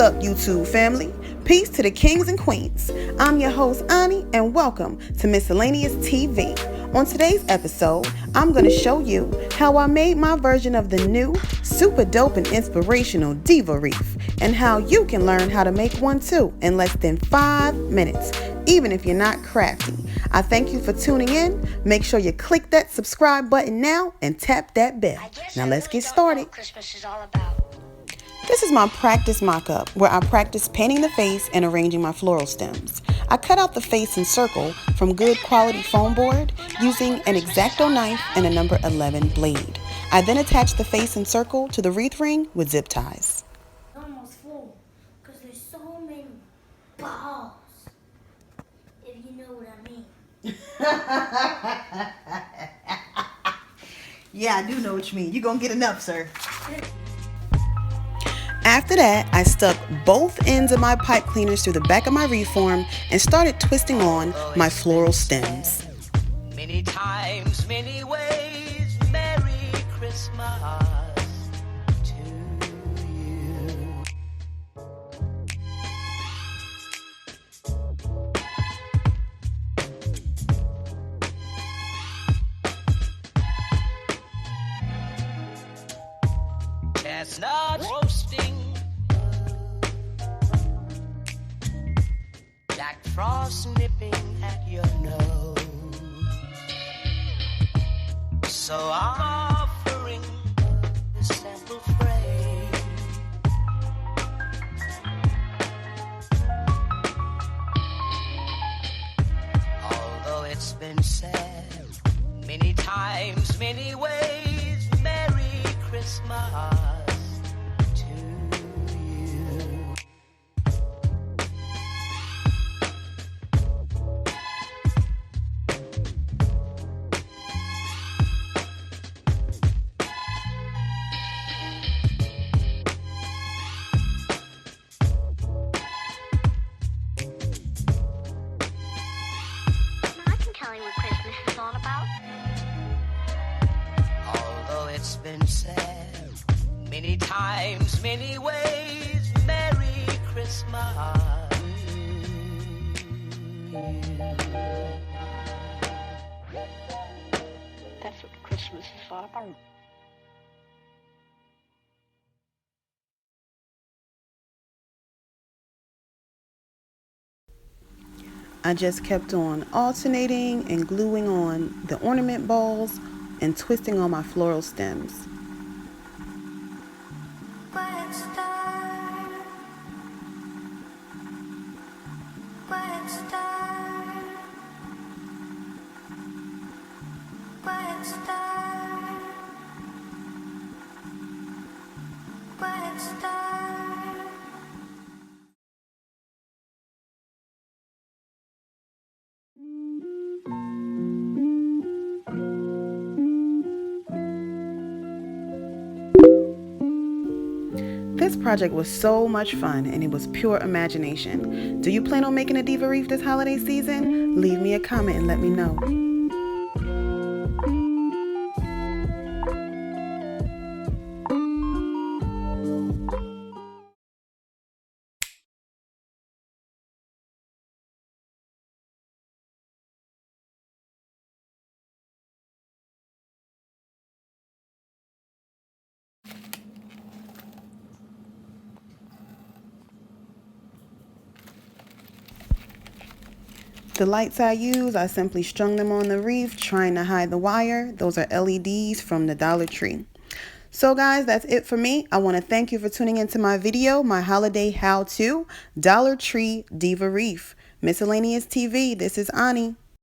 up, YouTube family? Peace to the kings and queens. I'm your host, Ani, and welcome to Miscellaneous TV. On today's episode, I'm going to show you how I made my version of the new, super dope and inspirational Diva Wreath, and how you can learn how to make one too in less than 5 minutes, even if you're not crafty. I thank you for tuning in. Make sure you click that subscribe button now and tap that bell. Now let's get started. What Christmas is all about. This is my practice mock-up where I practice painting the face and arranging my floral stems. I cut out the face in circle from good quality foam board using an Exacto knife and a number 11 blade. I then attach the face in circle to the wreath ring with zip ties. Almost full, because there's so many balls, if you know what I mean. Yeah, I do know what you mean. You're going to get enough, sir. After that, I stuck both ends of my pipe cleaners through the back of my wreath form and started twisting on my floral stems. Many times, many ways, Merry Christmas to you. Chestnuts roasting, Jack Frost nipping at your nose. So I'm offering this simple phrase. Although it's been said many times, many ways, Merry Christmas. Although it's been said many times, many ways, Merry Christmas. That's what Christmas is all about. I just kept on alternating and gluing on the ornament balls and twisting on my floral stems. This project was so much fun and it was pure imagination. Do you plan on making a Diva Wreath this holiday season? Leave me a comment and let me know. The lights I use, I simply strung them on the wreath, trying to hide the wire. Those are LEDs from the Dollar Tree. So guys, that's it for me. I want to thank you for tuning into my video, my holiday how-to Dollar Tree Diva Wreath. Miscellaneous TV, this is Ani.